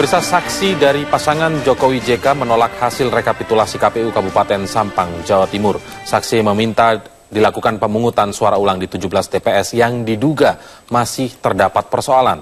Pemirsa, saksi dari pasangan Jokowi JK menolak hasil rekapitulasi KPU Kabupaten Sampang, Jawa Timur. Saksi meminta dilakukan pemungutan suara ulang di 17 TPS yang diduga masih terdapat persoalan.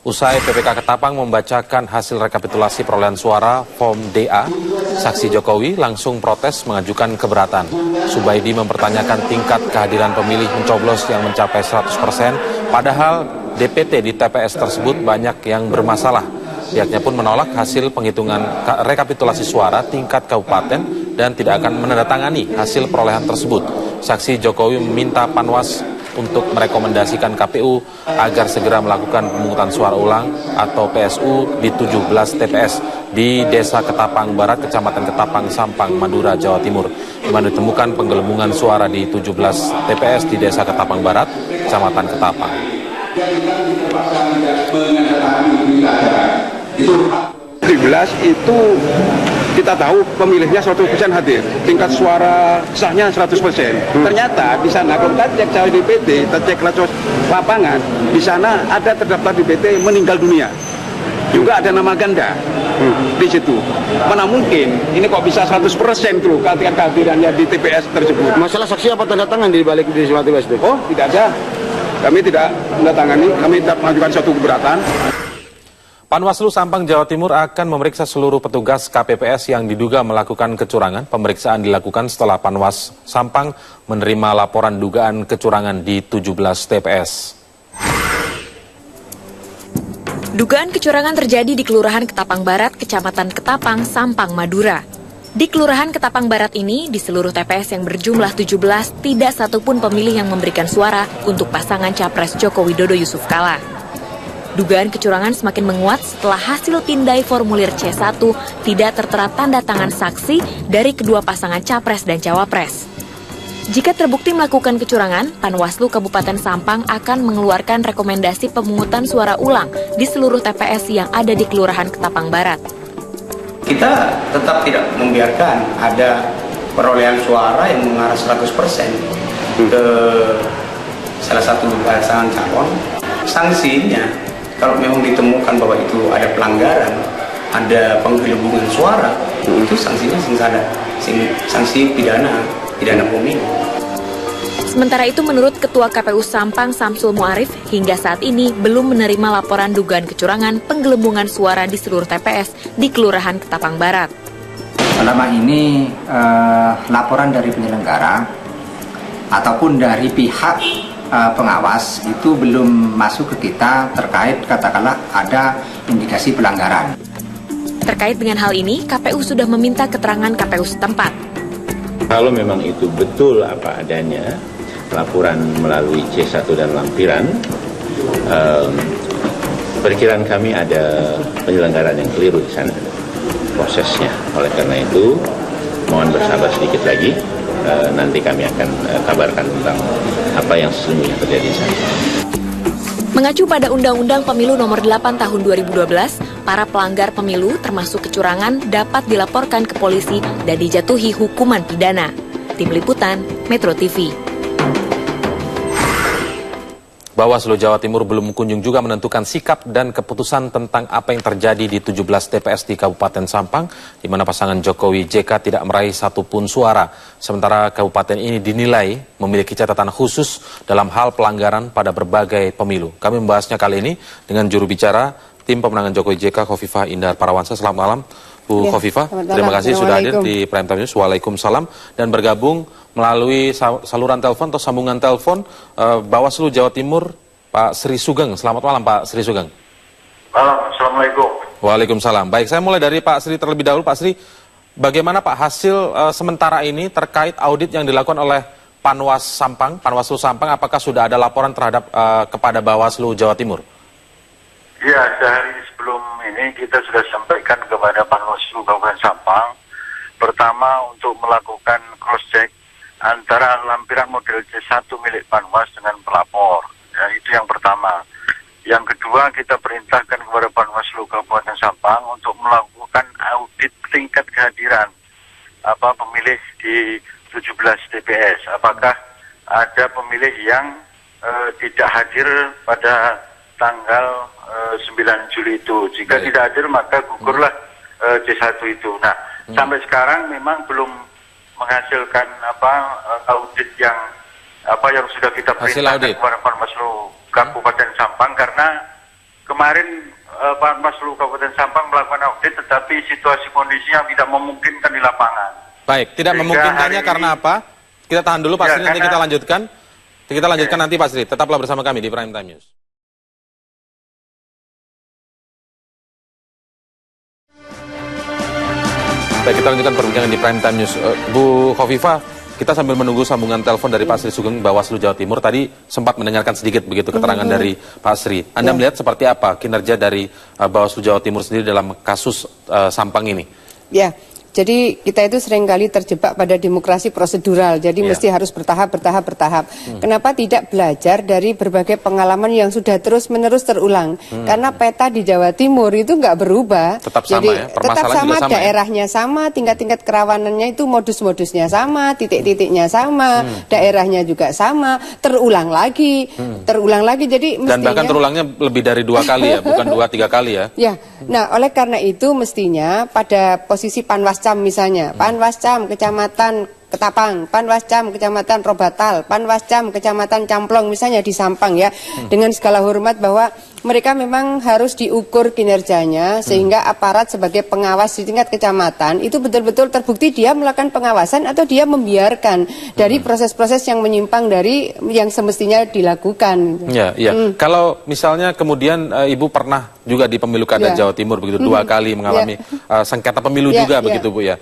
Usai PPK Ketapang membacakan hasil rekapitulasi perolehan suara form DA, saksi Jokowi langsung protes mengajukan keberatan. Subaidi mempertanyakan tingkat kehadiran pemilih mencoblos yang mencapai 100%, padahal DPT di TPS tersebut banyak yang bermasalah. Pihaknya pun menolak hasil penghitungan rekapitulasi suara tingkat kabupaten dan tidak akan menandatangani hasil perolehan tersebut. Saksi Jokowi meminta Panwas untuk merekomendasikan KPU agar segera melakukan pemungutan suara ulang atau PSU di 17 TPS di Desa Ketapang Barat, Kecamatan Ketapang, Sampang, Madura, Jawa Timur, di mana ditemukan penggelembungan suara di 17 TPS di Desa Ketapang Barat, Kecamatan Ketapang. 17 itu kita tahu pemilihnya 100% hadir, tingkat suara sahnya 100%. Ternyata di sana kalau kita cek cawe DPT, kita cek lapangan, di sana ada terdaftar DPT meninggal dunia. Juga ada nama ganda di situ. Mana mungkin ini kok bisa 100% tuh kehadirannya di TPS tersebut. Masalah saksi apa tanda tangan di balik di TPS itu? Oh, tidak ada. Kami tidak mendatangani, kami tidak mengajukan suatu keberatan. Panwaslu Sampang, Jawa Timur akan memeriksa seluruh petugas KPPS yang diduga melakukan kecurangan. Pemeriksaan dilakukan setelah Panwas Sampang menerima laporan dugaan kecurangan di 17 TPS. Dugaan kecurangan terjadi di Kelurahan Ketapang Barat, Kecamatan Ketapang, Sampang, Madura. Di Kelurahan Ketapang Barat ini, di seluruh TPS yang berjumlah 17, tidak satupun pemilih yang memberikan suara untuk pasangan Capres Joko Widodo Yusuf Kala. Dugaan kecurangan semakin menguat setelah hasil tindai formulir C1 tidak tertera tanda tangan saksi dari kedua pasangan Capres dan Cawapres. Jika terbukti melakukan kecurangan, Panwaslu Kabupaten Sampang akan mengeluarkan rekomendasi pemungutan suara ulang di seluruh TPS yang ada di Kelurahan Ketapang Barat. Kita tetap tidak membiarkan ada perolehan suara yang mengarah 100% ke salah satu pasangan calon. Sanksinya, kalau memang ditemukan bahwa itu ada pelanggaran, ada penggelembungan suara, itu sanksinya sanksi pidana pemilu. Sementara itu, menurut Ketua KPU Sampang Samsul Muarif, hingga saat ini belum menerima laporan dugaan kecurangan penggelembungan suara di seluruh TPS di Kelurahan Ketapang Barat. Selama ini laporan dari penyelenggara ataupun dari pihak pengawas itu belum masuk ke kita terkait katakanlah ada indikasi pelanggaran. Terkait dengan hal ini, KPU sudah meminta keterangan KPU setempat. Kalau memang itu betul apa adanya, laporan melalui C1 dan lampiran, perkiraan kami ada penyelenggaraan yang keliru di sana prosesnya. Oleh karena itu, mohon bersabar sedikit lagi. Nanti kami akan kabarkan tentang apa yang sesungguhnya terjadi di sana. Mengacu pada Undang-Undang Pemilu Nomor 8 Tahun 2012, para pelanggar pemilu termasuk kecurangan dapat dilaporkan ke polisi dan dijatuhi hukuman pidana. Tim Liputan, Metro TV. Bawaslu Jawa Timur belum kunjung juga menentukan sikap dan keputusan tentang apa yang terjadi di 17 TPS di Kabupaten Sampang, di mana pasangan Jokowi JK tidak meraih satupun suara. Sementara kabupaten ini dinilai memiliki catatan khusus dalam hal pelanggaran pada berbagai pemilu. Kami membahasnya kali ini dengan juru bicara tim pemenangan Jokowi JK, Khofifah Indar Parawansa. Selamat malam, Bu Khofifah. Terima kasih sudah hadir di Prime Time News. Waalaikumsalam. Dan bergabung melalui saluran telepon atau sambungan telepon Bawaslu Jawa Timur, Pak Sri Sugeng. Selamat malam, Pak Sri Sugeng. Malam, Assalamualaikum. Waalaikumsalam. Baik, saya mulai dari Pak Sri terlebih dahulu. Pak Sri, bagaimana Pak hasil sementara ini terkait audit yang dilakukan oleh Panwaslu Sampang, apakah sudah ada laporan terhadap kepada Bawaslu Jawa Timur? Ya, sehari sebelum ini kita sudah sampaikan kepada Panwaslu Kabupaten Sampang, pertama untuk melakukan cross-check antara lampiran model C1 milik Panwas dengan pelapor. Ya, itu yang pertama. Yang kedua, kita perintahkan kepada Panwaslu Kabupaten Sampang untuk melakukan audit tingkat kehadiran pemilih di 17 TPS. Apakah ada pemilih yang tidak hadir pada tanggal 9 Juli itu. Jika tidak hadir maka gugurlah C1 itu. Nah, sampai sekarang memang belum menghasilkan audit yang sudah kita perintahkan kepada Panwaslu Kabupaten Sampang, karena kemarin Panwaslu Kabupaten Sampang melakukan audit, tetapi situasi kondisinya tidak memungkinkan di lapangan. Baik, tidak memungkinkannya karena apa? Kita tahan dulu Pak Sri, nanti kita lanjutkan. Kita lanjutkan nanti Pak Sri. Tetaplah bersama kami di Prime Time News. Baik, kita lanjutkan perbincangan di Prime Time News. Bu Khofifa, kita sambil menunggu sambungan telepon dari Pak Sri Sugeng, Bawaslu Jawa Timur. Tadi sempat mendengarkan sedikit begitu keterangan dari Pak Sri. Anda melihat seperti apa kinerja dari Bawaslu Jawa Timur sendiri dalam kasus Sampang ini? Ya, jadi kita itu seringkali terjebak pada demokrasi prosedural, jadi mesti harus bertahap. Kenapa tidak belajar dari berbagai pengalaman yang sudah terus-menerus terulang? Karena peta di Jawa Timur itu nggak berubah. Tetap sama, jadi, ya? Tetap sama, daerahnya sama, tingkat-tingkat kerawanannya itu modus-modusnya sama, titik-titiknya sama, daerahnya juga sama, terulang lagi. Jadi mestinya... Dan bahkan terulangnya lebih dari 2 kali ya, bukan 2-3 kali ya? Ya, nah oleh karena itu mestinya pada posisi Panwascam misalnya, Panwascam Kecamatan Ketapang, Panwascam Kecamatan Robatal, Panwascam Kecamatan Camplong misalnya di Sampang ya, dengan segala hormat bahwa mereka memang harus diukur kinerjanya sehingga aparat sebagai pengawas di tingkat kecamatan itu betul-betul terbukti dia melakukan pengawasan atau dia membiarkan dari proses-proses yang menyimpang dari yang semestinya dilakukan. Ya. Kalau misalnya kemudian Ibu pernah juga di Pemilu Kada Jawa Timur begitu 2 kali mengalami sengketa pemilu juga begitu Bu ya.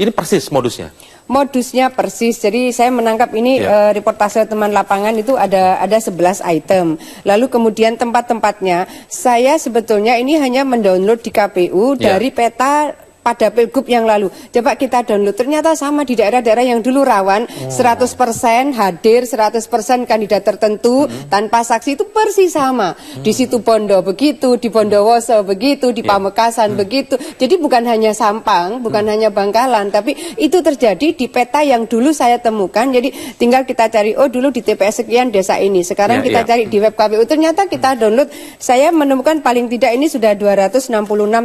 Ini persis modusnya. Modusnya persis, jadi saya menangkap ini reportase teman lapangan itu ada 11 item. Lalu kemudian tempat-tempatnya, saya sebetulnya ini hanya mendownload di KPU dari peta pada pilgub yang lalu. Coba kita download, ternyata sama di daerah-daerah yang dulu rawan, 100% hadir, 100% kandidat tertentu, tanpa saksi itu persis sama. Di situ Bondo begitu, di Bondowoso begitu, di Pamekasan begitu. Jadi bukan hanya Sampang, bukan hanya Bangkalan, tapi itu terjadi di peta yang dulu saya temukan. Jadi tinggal kita cari, oh dulu di TPS sekian desa ini, sekarang kita cari di web KPU, ternyata kita download, saya menemukan paling tidak ini sudah 266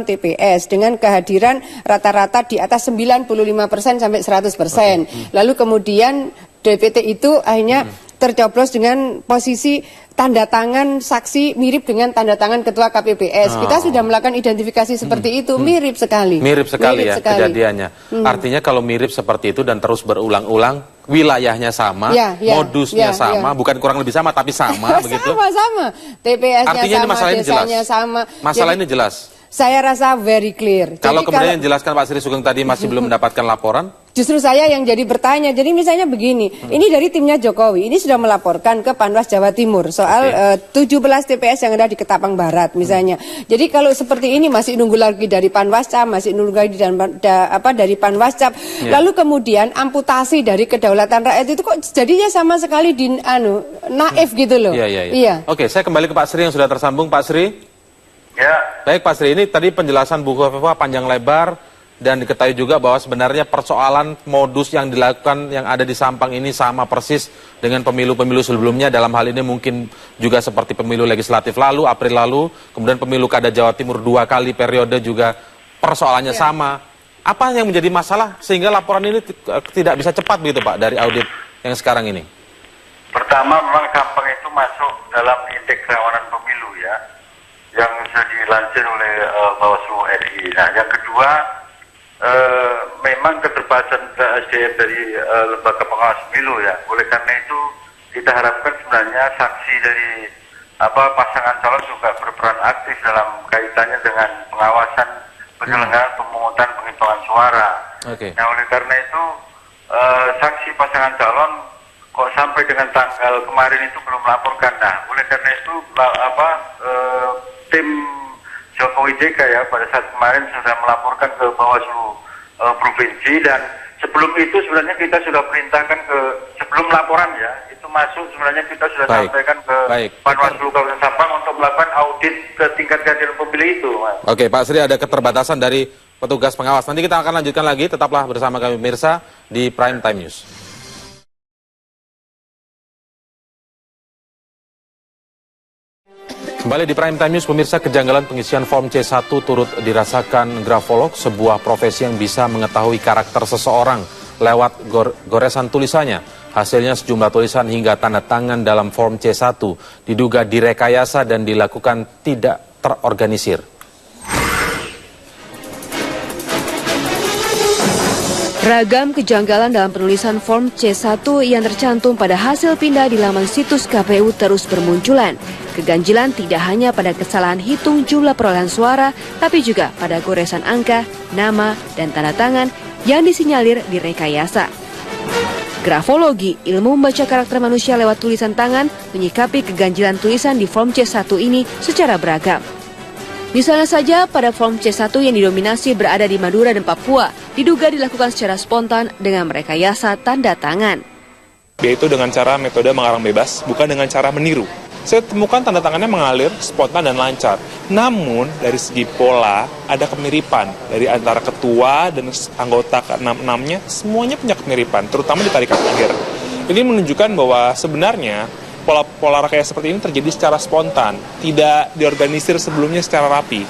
TPS dengan kehadiran rata-rata di atas 95% sampai 100%. Lalu kemudian DPT itu akhirnya tercoblos dengan posisi tanda tangan saksi mirip dengan tanda tangan ketua KPPS. Kita sudah melakukan identifikasi seperti itu, mirip sekali. Mirip sekali kejadiannya. Artinya kalau mirip seperti itu dan terus berulang-ulang, wilayahnya sama, modusnya sama, bukan kurang lebih sama tapi sama begitu. Sama-sama. TPS-nya sama, desanya sama. Masalah ini jelas. Saya rasa very clear. Kalau kemudian yang jelaskan Pak Sri Sugeng tadi masih belum mendapatkan laporan? Justru saya yang jadi bertanya. Jadi misalnya begini, ini dari timnya Jokowi, ini sudah melaporkan ke Panwas Jawa Timur soal 17 TPS yang ada di Ketapang Barat misalnya. Jadi kalau seperti ini masih nunggu lagi dari Panwascam, masih nunggu lagi dari Panwascam. Lalu kemudian amputasi dari kedaulatan rakyat itu kok jadinya sama sekali naif gitu loh. Iya. Oke, saya kembali ke Pak Sri yang sudah tersambung. Pak Sri. Ya. Baik Pak Sri, ini tadi penjelasan Bu Khofifa panjang lebar dan diketahui juga bahwa sebenarnya persoalan modus yang dilakukan yang ada di Sampang ini sama persis dengan pemilu-pemilu sebelumnya. Dalam hal ini mungkin juga seperti pemilu legislatif lalu, April lalu, kemudian pemilu Kada Jawa Timur 2 kali periode juga persoalannya sama. Apa yang menjadi masalah sehingga laporan ini tidak bisa cepat begitu Pak dari audit yang sekarang ini? Pertama, memang Sampang itu masuk dalam indeks kerawanan pemilu ya, yang sudah dilansir oleh Bawaslu RI. Nah, yang kedua, memang keterbatasan SDM dari lembaga pengawas pemilu ya. Oleh karena itu, kita harapkan sebenarnya saksi dari pasangan calon juga berperan aktif dalam kaitannya dengan pengawasan penyelenggaraan pemungutan penghitungan suara. Nah, oleh karena itu, saksi pasangan calon kok sampai dengan tanggal kemarin itu belum melaporkan. Nah, oleh karena itu, tim Jokowi JK ya pada saat kemarin sudah melaporkan ke Bawaslu Provinsi, dan sebelum itu sebenarnya kita sudah perintahkan sebelum laporan ya, itu masuk sebenarnya kita sudah sampaikan ke Panwaslu Kabupaten Sampang untuk melakukan audit ke tingkat kehadiran pemilih itu. Oke Pak Sri, ada keterbatasan dari petugas pengawas. Nanti kita akan lanjutkan lagi, tetaplah bersama kami pemirsa di Prime Time News. Kembali di Prime Time News, pemirsa, kejanggalan pengisian form C1 turut dirasakan grafolog, sebuah profesi yang bisa mengetahui karakter seseorang lewat goresan tulisannya. Hasilnya sejumlah tulisan hingga tanda tangan dalam form C1 diduga direkayasa dan dilakukan tidak terorganisir. Ragam kejanggalan dalam penulisan form C1 yang tercantum pada hasil pindah di laman situs KPU terus bermunculan. Keganjilan tidak hanya pada kesalahan hitung jumlah perolehan suara, tapi juga pada goresan angka, nama, dan tanda tangan yang disinyalir direkayasa. Grafologi, ilmu membaca karakter manusia lewat tulisan tangan, menyikapi keganjilan tulisan di form C1 ini secara beragam. Misalnya saja pada form C1 yang didominasi berada di Madura dan Papua, diduga dilakukan secara spontan dengan merekayasa tanda tangan. Yaitu dengan cara metode mengarang bebas, bukan dengan cara meniru. Saya temukan tanda tangannya mengalir, spontan dan lancar. Namun dari segi pola ada kemiripan dari antara ketua dan anggota ke-6-6-nya, semuanya punya kemiripan, terutama di tarikan akhir. Ini menunjukkan bahwa sebenarnya pola rekayasa seperti ini terjadi secara spontan, tidak diorganisir sebelumnya secara rapi.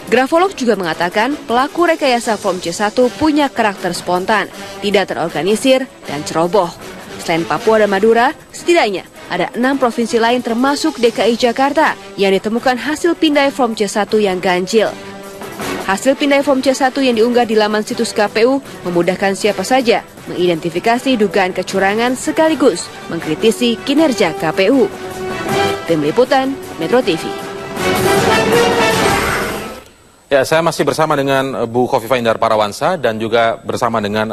Grafolog juga mengatakan pelaku rekayasa form C1 punya karakter spontan, tidak terorganisir dan ceroboh. Selain Papua dan Madura, setidaknya ada 6 provinsi lain termasuk DKI Jakarta yang ditemukan hasil pindai form C1 yang ganjil. Hasil pindai form C1 yang diunggah di laman situs KPU memudahkan siapa saja mengidentifikasi dugaan kecurangan sekaligus mengkritisi kinerja KPU. Tim Liputan, Metro TV. Ya, saya masih bersama dengan Bu Khofifah Indar Parawansa dan juga bersama dengan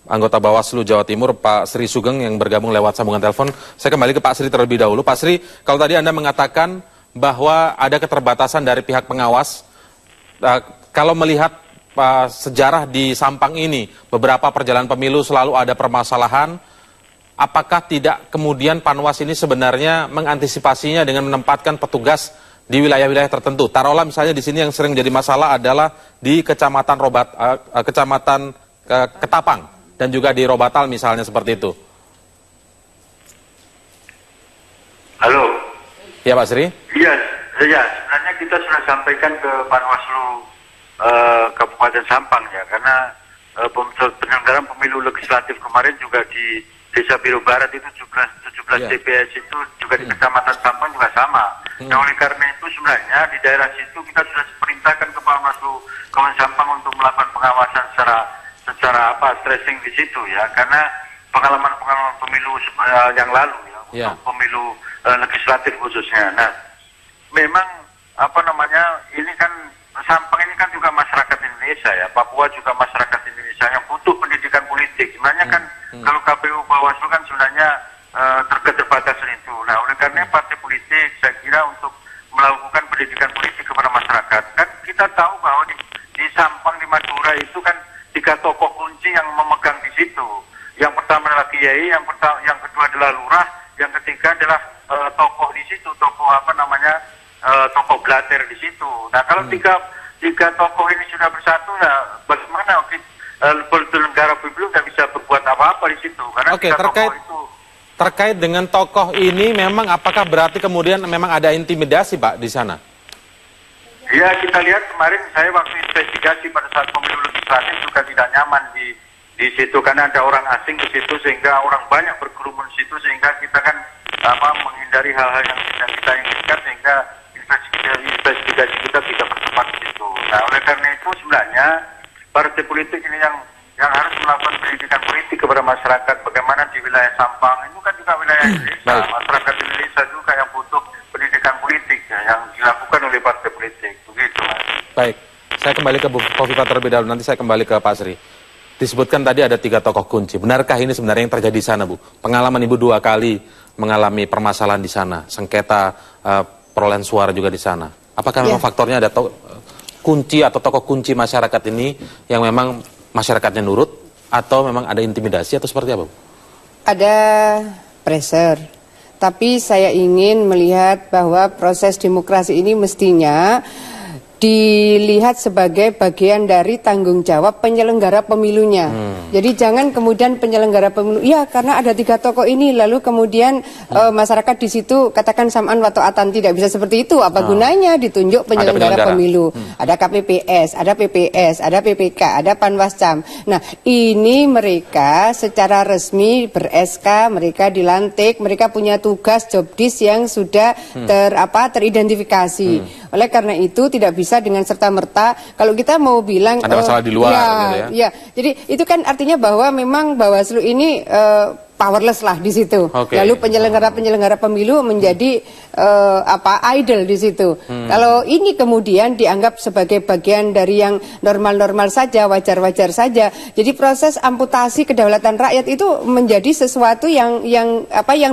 anggota Bawaslu Jawa Timur, Pak Sri Sugeng, yang bergabung lewat sambungan telepon. Saya kembali ke Pak Sri terlebih dahulu. Pak Sri, kalau tadi Anda mengatakan bahwa ada keterbatasan dari pihak pengawas, kalau melihat sejarah di Sampang ini, beberapa perjalanan pemilu selalu ada permasalahan, apakah tidak kemudian Panwas ini sebenarnya mengantisipasinya dengan menempatkan petugas di wilayah-wilayah tertentu? Taruhlah misalnya di sini yang sering jadi masalah adalah di Kecamatan Ketapang dan juga di Robatal misalnya seperti itu. Halo. Ya, Pak Sri? Iya, sebenarnya kita sudah sampaikan ke Panwaslu Kabupaten Sampang ya, karena penyelenggaraan pemilu legislatif kemarin juga di Desa Biru Barat itu 17 TPS itu juga di Kecamatan Sampang juga sama. Nah, oleh karena itu sebenarnya di daerah situ kita sudah perintahkan ke Panwaslu Kabupaten Sampang untuk melakukan pengawasan secara stressing di situ ya, karena pengalaman pemilu yang lalu ya, untuk pemilu legislatif khususnya. Nah, memang ini kan Sampang ini kan juga masyarakat Indonesia ya, Papua juga masyarakat Indonesia yang butuh pendidikan politik. Sebenarnya kan kalau KPU Bawaslu kan sebenarnya keterbatasan itu. Nah, oleh karena partai politik saya kira untuk melakukan pendidikan politik kepada masyarakat, kan kita tahu bahwa di Sampang, di Madura itu kan 3 tokoh kunci yang memegang di situ. Yang pertama adalah Kiai, yang kedua adalah Lurah, yang ketiga adalah tokoh di situ, tokoh blater di situ. Nah, kalau tiga tokoh ini sudah bersatu, nah bagaimana penyelenggara pemilu nggak bisa berbuat apa-apa di situ? Karena terkait dengan tokoh ini, memang apakah berarti kemudian memang ada intimidasi, Pak, di sana? Ya, kita lihat kemarin saya waktu investigasi pada saat pemilu legislatif juga tidak nyaman di situ karena ada orang asing di situ sehingga orang banyak berkerumun di situ sehingga kita kan menghindari hal-hal yang tidak kita inginkan sehingga investigasi kita bisa bertempat di situ. Nah, oleh karena itu sebenarnya partai politik ini yang harus melakukan pendidikan politik kepada masyarakat. Bagaimana di wilayah Sampang itu kan juga wilayah Indonesia, masyarakat Indonesia juga yang butuh pendidikan politik ya, yang dilakukan oleh partai politik. Begitu, Mas. Baik, saya kembali ke Bu Khofifah terlebih dahulu, nanti saya kembali ke Pak Sri. Disebutkan tadi ada 3 tokoh kunci. Benarkah ini sebenarnya yang terjadi di sana, Bu? Pengalaman Ibu 2 kali mengalami permasalahan di sana, sengketa perolehan suara juga di sana. Apakah memang faktornya ada kunci atau tokoh kunci masyarakat ini yang memang masyarakatnya nurut atau memang ada intimidasi atau seperti apa, Bu? Ada pressure. Tapi saya ingin melihat bahwa proses demokrasi ini mestinya dilihat sebagai bagian dari tanggung jawab penyelenggara pemilunya. Jadi jangan kemudian penyelenggara pemilu, ya karena ada 3 tokoh ini, lalu kemudian masyarakat di situ katakan sam'an wa ta'atan, tidak bisa seperti itu. Apa gunanya ditunjuk penyelenggara pemilu? Ada KPPS, ada PPS, ada PPK, ada Panwascam. Nah, ini mereka secara resmi ber-SK, mereka dilantik, mereka punya tugas job disk yang sudah teridentifikasi. Oleh karena itu tidak bisa dengan serta-merta kalau kita mau bilang ada masalah di luar gitu ya. Ya, jadi itu kan artinya bahwa memang Bawaslu ini powerless lah di situ. Lalu penyelenggara pemilu menjadi idle di situ. Kalau ini kemudian dianggap sebagai bagian dari yang normal-normal saja, wajar-wajar saja. Jadi proses amputasi kedaulatan rakyat itu menjadi sesuatu yang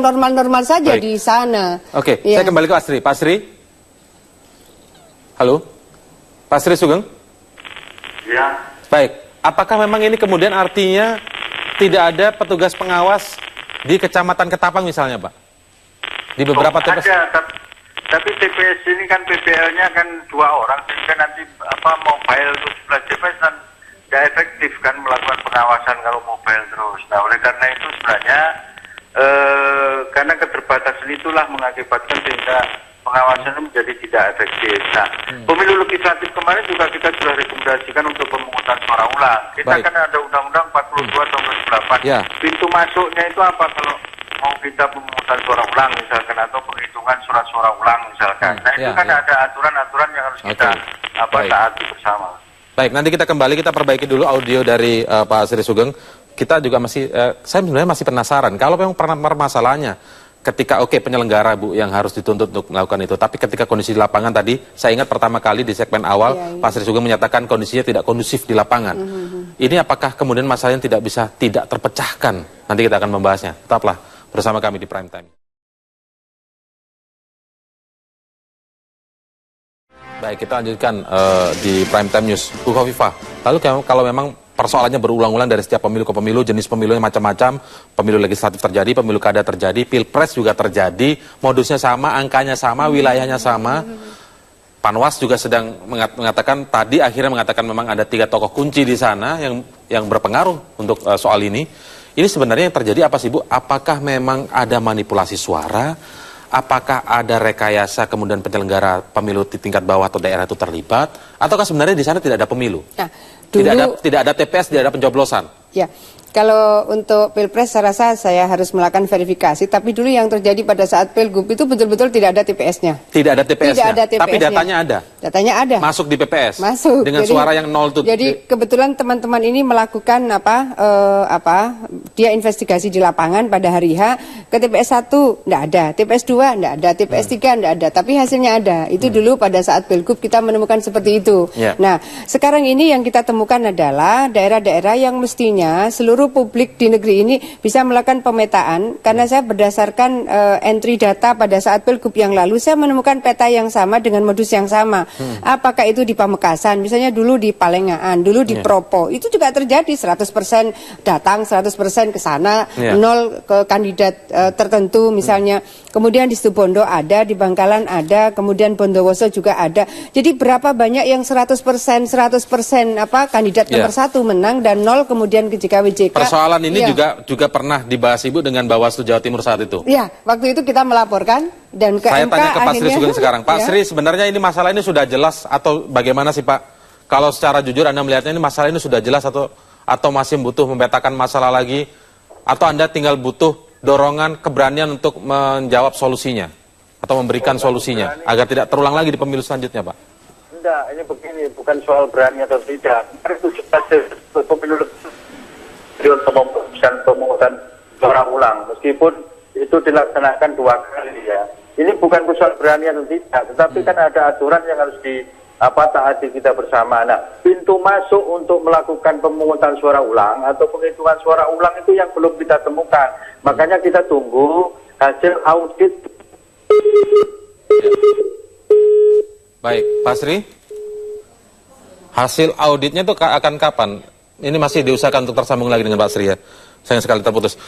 normal-normal saja di sana. Saya kembali ke Pak Sri. Pak Sri? Halo? Pak Sri Sugeng? Ya. Baik, apakah memang ini kemudian artinya tidak ada petugas pengawas di Kecamatan Ketapang misalnya, Pak? Di beberapa TPS? Ada, tapi TPS ini kan PPL-nya kan 2 orang, sehingga nanti mobile 12 TPS dan tidak efektif kan melakukan pengawasan kalau mobile terus. Nah, oleh karena itu sebenarnya karena keterbatasan itulah mengakibatkan sehingga pengawasan menjadi tidak efektif. Nah, pemilu legislatif kemarin juga kita sudah rekomendasikan untuk pemungutan suara ulang. Kita kan ada Undang-Undang 42 tahun 2008. Pintu masuknya itu apa kalau mau kita pemungutan suara ulang misalkan, atau penghitungan surat suara ulang misalkan. Nah, itu kan ada aturan-aturan yang harus kita taati bersama. Baik, nanti kita kembali, kita perbaiki dulu audio dari Pak Sri Sugeng. Kita juga masih, saya sebenarnya masih penasaran, kalau memang permasalahannya ketika penyelenggara Bu yang harus dituntut untuk melakukan itu, tapi ketika kondisi di lapangan tadi, saya ingat pertama kali di segmen awal Pak Sri Sugeng menyatakan kondisinya tidak kondusif di lapangan. Ini apakah kemudian masalahnya tidak terpecahkan? Nanti kita akan membahasnya. Tetaplah bersama kami di Prime Time. Baik, kita lanjutkan di Prime Time News. Bu Khofifah, lalu kalau memang persoalannya berulang-ulang dari setiap pemilu ke pemilu, jenis pemilunya macam-macam, pemilu legislatif terjadi, pemilu kada terjadi, pilpres juga terjadi, modusnya sama, angkanya sama, wilayahnya sama. Panwas juga sedang mengatakan, tadi akhirnya mengatakan memang ada 3 tokoh kunci di sana yang berpengaruh untuk soal ini. Ini sebenarnya yang terjadi apa sih Bu? Apakah memang ada manipulasi suara? Apakah ada rekayasa kemudian penyelenggara pemilu di tingkat bawah atau daerah itu terlibat? Ataukah sebenarnya di sana tidak ada pemilu? Nah, tidak ada TPS, tidak ada pencoblosan? Ya. Kalau untuk Pilpres saya rasa saya harus melakukan verifikasi, tapi dulu yang terjadi pada saat Pilgub itu betul-betul tidak ada TPS-nya. Tidak ada TPS-nya? Tidak ada TPS-nya. Tapi datanya ada? Datanya ada. Masuk di PPS? Masuk. Dengan suara yang 0 itu? Jadi kebetulan teman-teman ini melakukan dia investigasi di lapangan pada hari H, ke TPS 1 tidak ada, TPS 2 tidak ada, TPS 3 tidak ada, tapi hasilnya ada. Itu dulu pada saat Pilgub kita menemukan seperti itu. Nah, sekarang ini yang kita temukan adalah daerah-daerah yang mestinya seluruh publik di negeri ini bisa melakukan pemetaan, karena saya berdasarkan entry data pada saat Pilgub yang lalu, saya menemukan peta yang sama dengan modus yang sama. Apakah itu di Pamekasan, misalnya dulu di Palengaan, dulu di Propo, itu juga terjadi 100% datang, 100% ke sana, 0 ke kandidat tertentu misalnya. Kemudian di Situbondo ada, di Bangkalan ada, kemudian Bondowoso juga ada. Jadi berapa banyak yang 100% kandidat nomor 1 menang dan 0 kemudian ke JKWJK. Persoalan ini juga pernah dibahas Ibu dengan Bawaslu Jawa Timur saat itu. Iya, waktu itu kita melaporkan dan ke Saya MK tanya ke Pak Sri Sugeng sekarang. Pak ya. Sri, sebenarnya ini masalah ini sudah jelas atau bagaimana sih Pak? Kalau secara jujur Anda melihatnya ini masalah ini sudah jelas atau masih butuh memetakan masalah lagi? Atau Anda tinggal butuh dorongan, keberanian untuk menjawab solusinya? Atau memberikan solusinya agar tidak terulang lagi di pemilu selanjutnya Pak? Enggak, ini begini, bukan soal berani atau tidak. Karena itu pemilu untuk pemungutan suara ulang, meskipun itu dilaksanakan 2 kali ya. Ini bukan soal berani atau tidak, tetapi kan ada aturan yang harus taati kita bersama. Nah, pintu masuk untuk melakukan pemungutan suara ulang atau penghitungan suara ulang itu yang belum kita temukan. Makanya kita tunggu hasil audit. Baik, Pak Sri, hasil auditnya itu akan kapan? Ini masih diusahakan untuk tersambung lagi dengan Pak Sri ya. Sayang sekali terputus.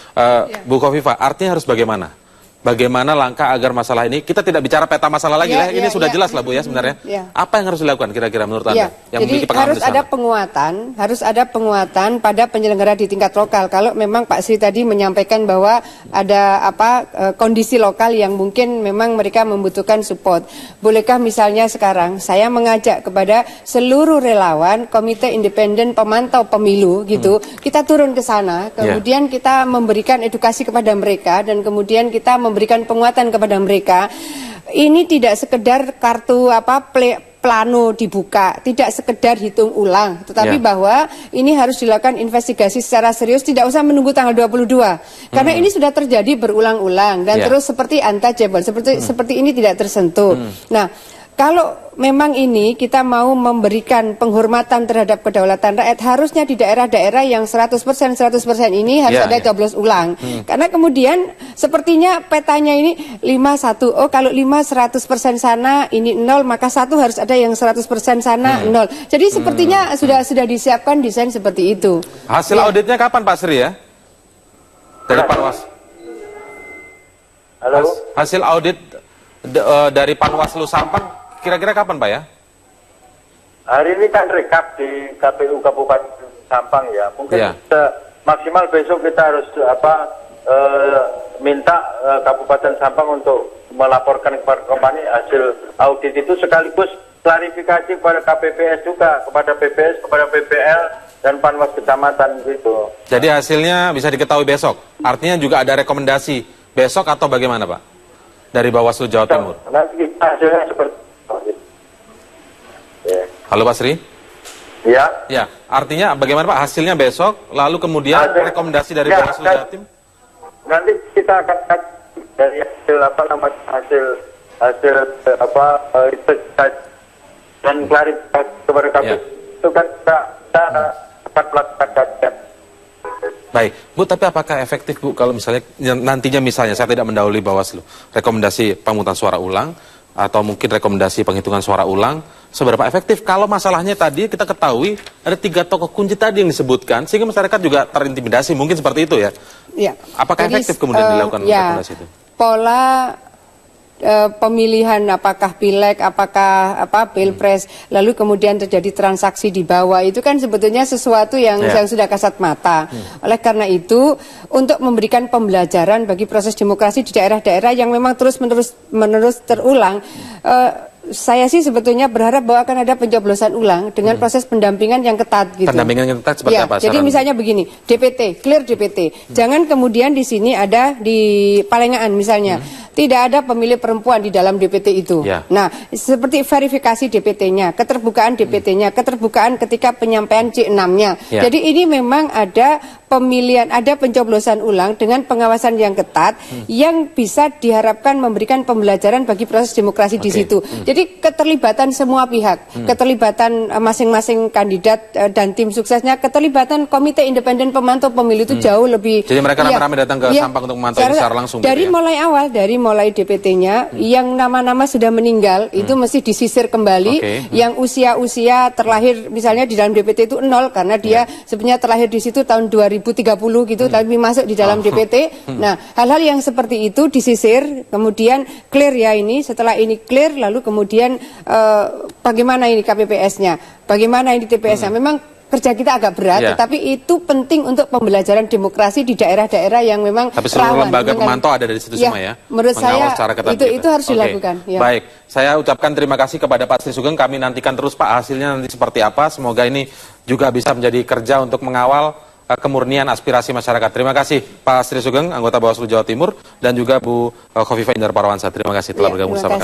Bu Khofifah, artinya harus bagaimana? bagaimana langkah agar masalah ini, kita tidak bicara peta masalah lagi lah, ini sudah jelas lah Bu ya sebenarnya. Apa yang harus dilakukan kira-kira menurut Anda? Yang jadi harus ada penguatan pada penyelenggara di tingkat lokal. Kalau memang Pak Sri tadi menyampaikan bahwa ada kondisi lokal yang mungkin memang mereka membutuhkan support. Bolehkah misalnya sekarang saya mengajak kepada seluruh relawan Komite Independen Pemantau Pemilu gitu, kita turun ke sana, kemudian kita memberikan edukasi kepada mereka dan kemudian kita memberikan penguatan kepada mereka. Ini tidak sekedar kartu plano dibuka, tidak sekedar hitung ulang, tetapi bahwa ini harus dilakukan investigasi secara serius, tidak usah menunggu tanggal 22. Karena ini sudah terjadi berulang-ulang dan terus seperti untouchable, seperti ini tidak tersentuh. Nah, kalau memang ini kita mau memberikan penghormatan terhadap kedaulatan rakyat, harusnya di daerah-daerah yang 100% ini harus ada coblos ulang. Karena kemudian sepertinya petanya ini 5-1. Oh, kalau 100% sana ini 0, maka 1 harus ada yang 100% sana 0. Jadi sepertinya sudah disiapkan desain seperti itu. Hasil auditnya kapan Pak Sri ya? Dari Panwas. Halo. Hasil audit dari Panwaslu Sampang kira-kira kapan Pak ya? Hari ini kan rekap di KPU Kabupaten Sampang ya. Mungkin maksimal besok kita harus minta Kabupaten Sampang untuk melaporkan kepada kompani hasil audit itu, sekaligus klarifikasi kepada KPPS juga, kepada PPS, kepada PPL dan Panwas Kecamatan gitu. Jadi hasilnya bisa diketahui besok. Artinya juga ada rekomendasi besok atau bagaimana Pak? Dari Bawaslu Jawa Timur. Nanti hasilnya seperti Halo Pak Sri? Ya. Ya, artinya bagaimana Pak hasilnya besok, lalu kemudian rekomendasi dari Bawaslu Jawa Timur? Nanti kita akan dari hasil dan klarifikasi kepada KPU itu kan kita akan melakukan kajian. Baik, Bu, tapi apakah efektif Bu kalau misalnya nantinya saya tidak mendahului Bawaslu, rekomendasi pemungutan suara ulang atau mungkin rekomendasi penghitungan suara ulang, seberapa efektif kalau masalahnya tadi kita ketahui ada 3 tokoh kunci tadi yang disebutkan sehingga masyarakat juga terintimidasi, mungkin seperti itu ya? Iya. Apakah efektif kemudian dilakukan rekomendasi itu? Pola pemilihan apakah pileg, apakah pilpres, lalu kemudian terjadi transaksi di bawah, itu kan sebetulnya sesuatu yang sudah kasat mata. Oleh karena itu, untuk memberikan pembelajaran bagi proses demokrasi di daerah-daerah yang memang terus-menerus terulang, saya sih sebetulnya berharap bahwa akan ada pencoblosan ulang dengan proses pendampingan yang ketat gitu. Pendampingan yang ketat seperti apa? Jadi misalnya begini, DPT, clear DPT. Jangan kemudian di sini ada di Palengaan misalnya, tidak ada pemilih perempuan di dalam DPT itu. Nah, seperti verifikasi DPT-nya, keterbukaan DPT-nya, keterbukaan ketika penyampaian C6-nya. Jadi ini memang ada pemilihan, ada pencoblosan ulang dengan pengawasan yang ketat yang bisa diharapkan memberikan pembelajaran bagi proses demokrasi di situ. Jadi keterlibatan semua pihak, keterlibatan masing-masing kandidat dan tim suksesnya, keterlibatan Komite Independen Pemantau Pemilu itu jauh lebih. Jadi mereka rame-rame datang ke Sampang untuk memantau secara langsung. Dari mulai awal, dari mulai DPT-nya, yang nama-nama sudah meninggal itu mesti disisir kembali. Yang usia-usia terlahir misalnya di dalam DPT itu 0 karena dia sebenarnya terlahir di situ tahun 2030 gitu, tapi masuk di dalam DPT. Nah, hal-hal yang seperti itu disisir, kemudian clear ya ini. Setelah ini clear, lalu kemudian bagaimana ini KPPS-nya, bagaimana ini TPS-nya. Memang kerja kita agak berat, tetapi itu penting untuk pembelajaran demokrasi di daerah-daerah yang memang tapi seluruh lembaga pemantau ada dari situ semua ya. Menurut saya itu harus dilakukan. Baik, saya ucapkan terima kasih kepada Pak Sri Sugeng. Kami nantikan terus Pak hasilnya nanti seperti apa. Semoga ini juga bisa menjadi kerja untuk mengawal kemurnian aspirasi masyarakat. Terima kasih Pak Sri Sugeng, anggota Bawaslu Jawa Timur, dan juga Bu Khofifah Indar Parawansa. Terima kasih telah bergabung bersama kami.